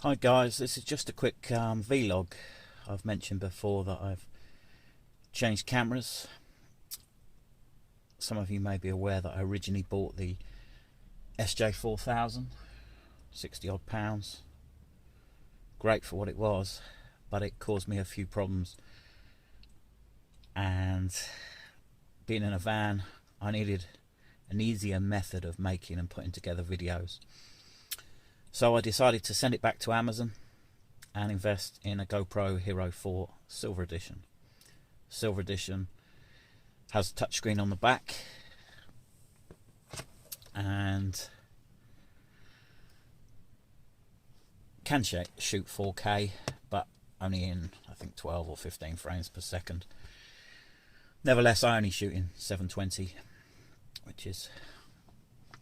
Hi guys, this is just a quick vlog. I've mentioned before that I've changed cameras. Some of you may be aware that I originally bought the SJ4000, 60 odd pounds. Great for what it was, but it caused me a few problems. And being in a van, I needed an easier method of making and putting together videos. So I decided to send it back to Amazon and invest in a GoPro Hero 4 Silver Edition. Silver Edition has a touchscreen on the back and can shoot 4K, but only in I think 12 or 15 frames per second. Nevertheless, I only shoot in 720, which is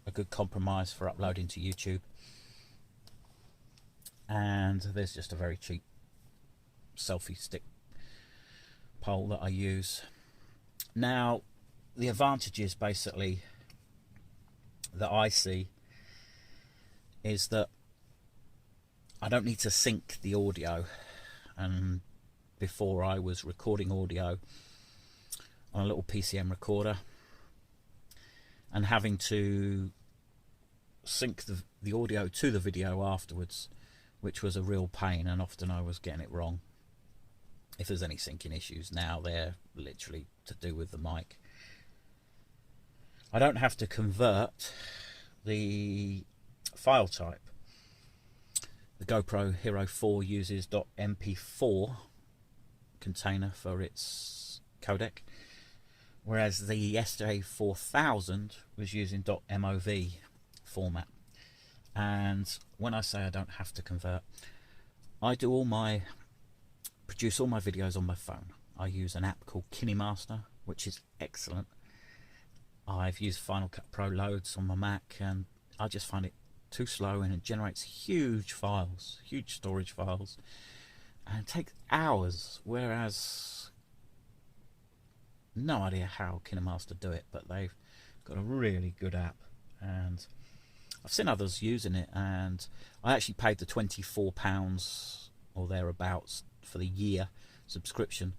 a good compromise for uploading to YouTube. And there's just a very cheap selfie stick pole that I use. Now, the advantages basically that I see is that I don't need to sync the audio, and before I was recording audio on a little PCM recorder and having to sync the audio to the video afterwards, which was a real pain, and often I was getting it wrong. If there's any syncing issues now, they're literally to do with the mic. I don't have to convert the file type. The GoPro Hero 4 uses .mp4 container for its codec, whereas the SJ4000 was using .mov format. And when I say I don't have to convert, I produce all my videos on my phone. I use an app called Kinemaster, which is excellent. I've used Final Cut Pro loads on my Mac, and I just find it too slow, and it generates huge files, huge storage files, and it takes hours. Whereas, no idea how Kinemaster do it, but they've got a really good app, and I've seen others using it, and I actually paid the £24 or thereabouts for the year subscription.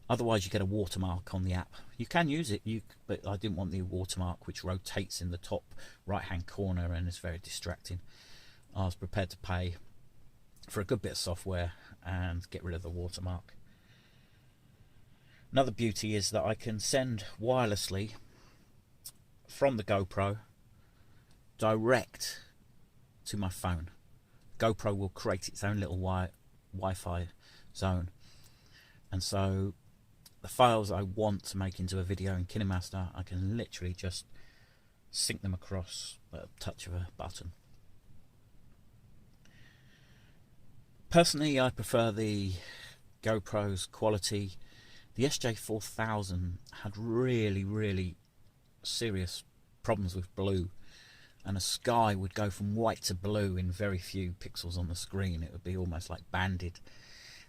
Otherwise you get a watermark on the app. You can use it, but I didn't want the watermark which rotates in the top right hand corner and is very distracting. I was prepared to pay for a good bit of software and get rid of the watermark. Another beauty is that I can send wirelessly from the GoPro direct to my phone. GoPro will create its own little Wi-Fi zone, and so the files I want to make into a video in Kinemaster, I can literally just sync them across at a touch of a button. Personally, I prefer the GoPro's quality. The SJ4000 had really serious problems with blue, and a sky would go from white to blue in very few pixels on the screen. It would be almost like banded.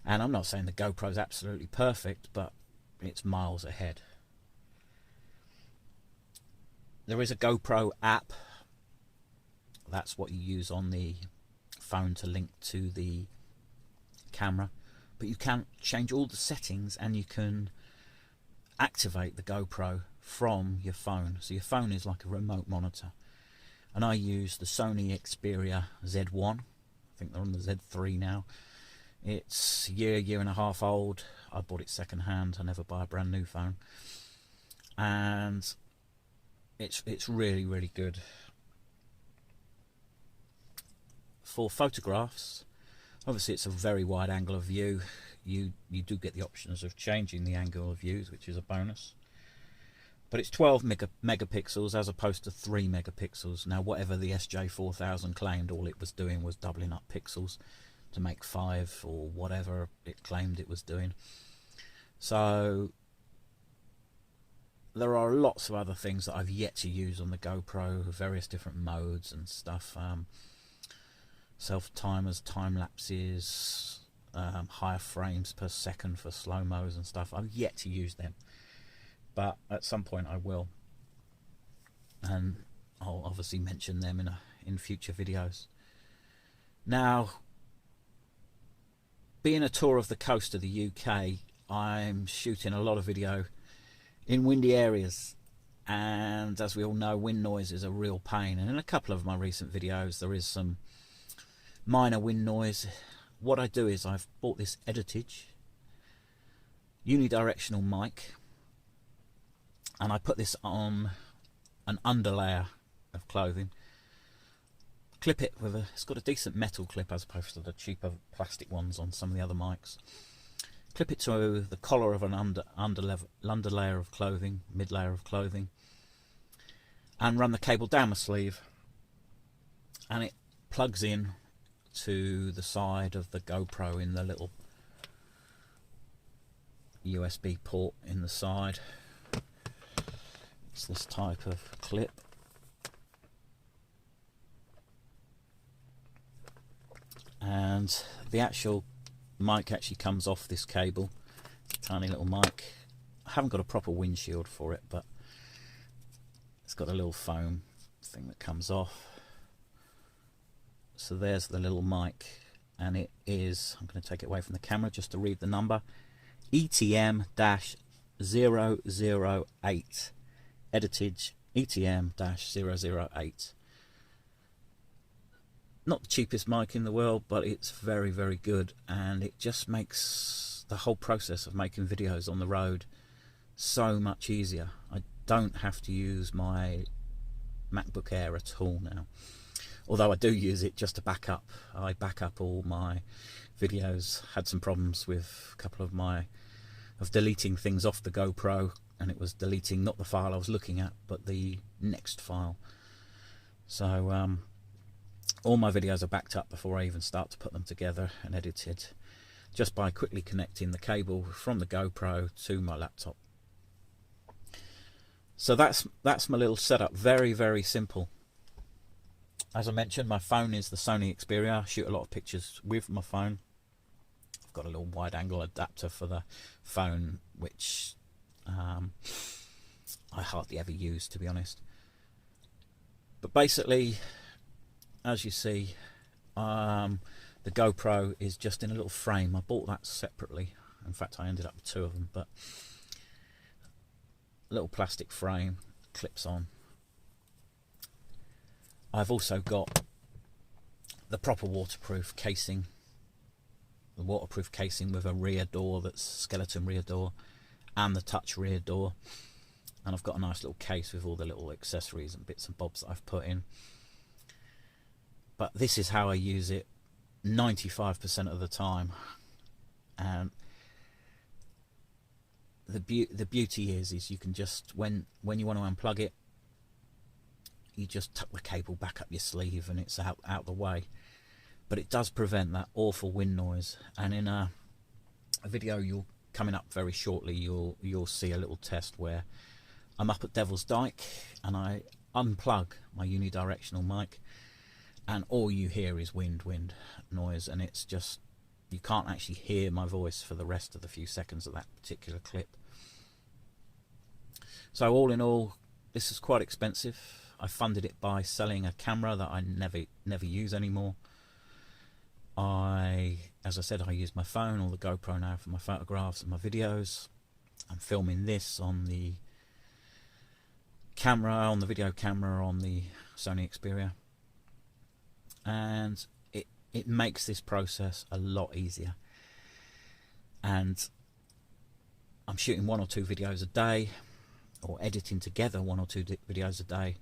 And I'm not saying the GoPro is absolutely perfect, but it's miles ahead. There is a GoPro app. That's what you use on the phone to link to the camera. But you can change all the settings, and you can activate the GoPro from your phone. So your phone is like a remote monitor. And I use the Sony Xperia Z1. I think they're on the Z3 now. It's a year and a half old. I bought it second hand. I never buy a brand new phone. And it's really good. For photographs, obviously it's a very wide angle of view. You do get the options of changing the angle of views, which is a bonus. But it's 12 megapixels as opposed to 3 megapixels. Now, whatever the SJ4000 claimed, all it was doing was doubling up pixels to make 5 or whatever it claimed it was doing. So there are lots of other things that I've yet to use on the GoPro, various different modes and stuff. Self-timers, time-lapses, higher frames per second for slow-mos and stuff. I've yet to use them, but at some point I will, and I'll obviously mention them in future videos. Now, being a tour of the coast of the UK, I'm shooting a lot of video in windy areas, and as we all know, wind noise is a real pain, and in a couple of my recent videos there is some minor wind noise. What I do is I've bought this Edutige Uni-directional mic, and I put this on an underlayer of clothing, clip it with it's got a decent metal clip as opposed to the cheaper plastic ones on some of the other mics. Clip it to the collar of an under layer of clothing, mid layer of clothing, and run the cable down my sleeve, and it plugs in to the side of the GoPro in the little USB port in the side. It's this type of clip. And the actual mic actually comes off this cable. It's a tiny little mic. I haven't got a proper windshield for it, but it's got a little foam thing that comes off. So there's the little mic, and it is, I'm going to take it away from the camera just to read the number, ETM-008, Edutige ETM-008. Not the cheapest mic in the world, but it's very, very good, and it just makes the whole process of making videos on the road so much easier. I don't have to use my MacBook Air at all now, although I do use it just to back up. I back up all my videos. Had some problems with a couple of deleting things off the GoPro, and it was deleting not the file I was looking at, but the next file. So all my videos are backed up before I even start to put them together and edited, just by quickly connecting the cable from the GoPro to my laptop. So that's my little setup. Very, very simple. As I mentioned, my phone is the Sony Xperia. I shoot a lot of pictures with my phone. I've got a little wide angle adapter for the phone, which I hardly ever use, to be honest. But basically, as you see, the GoPro is just in a little frame. I bought that separately. In fact, I ended up with two of them, but a little plastic frame clips on. I've also got the proper waterproof casing, the waterproof casing with a rear door that's skeleton rear door, and the touch rear door. And I've got a nice little case with all the little accessories and bits and bobs that I've put in. But this is how I use it 95% of the time. And the beauty is you can just, when you want to unplug it, you just tuck the cable back up your sleeve and it's out the way. But it does prevent that awful wind noise. And in a video coming up very shortly, you'll see a little test where I'm up at Devil's Dyke and I unplug my unidirectional mic, and all you hear is wind noise, and it's just, you can't actually hear my voice for the rest of the few seconds of that particular clip. So all in all, this is quite expensive. I funded it by selling a camera that I never use anymore. As I said, I use my phone or the GoPro now for my photographs and my videos. I'm filming this on the camera, on the video camera on the Sony Xperia, and it makes this process a lot easier. And I'm shooting 1 or 2 videos a day, or editing together 1 or 2 videos a day,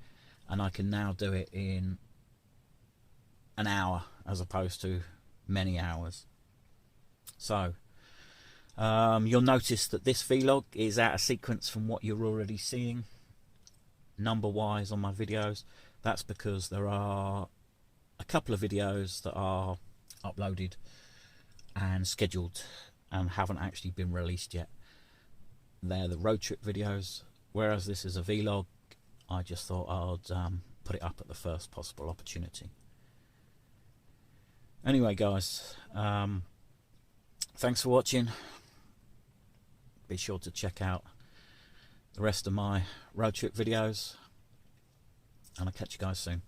and I can now do it in an hour as opposed to many hours. So you'll notice that this vlog is out of sequence from what you're already seeing number wise on my videos. That's because there are a couple of videos that are uploaded and scheduled and haven't actually been released yet. They're the road trip videos, whereas this is a vlog. I just thought I'd put it up at the first possible opportunity. Anyway guys, thanks for watching. Be sure to check out the rest of my road trip videos, and I'll catch you guys soon.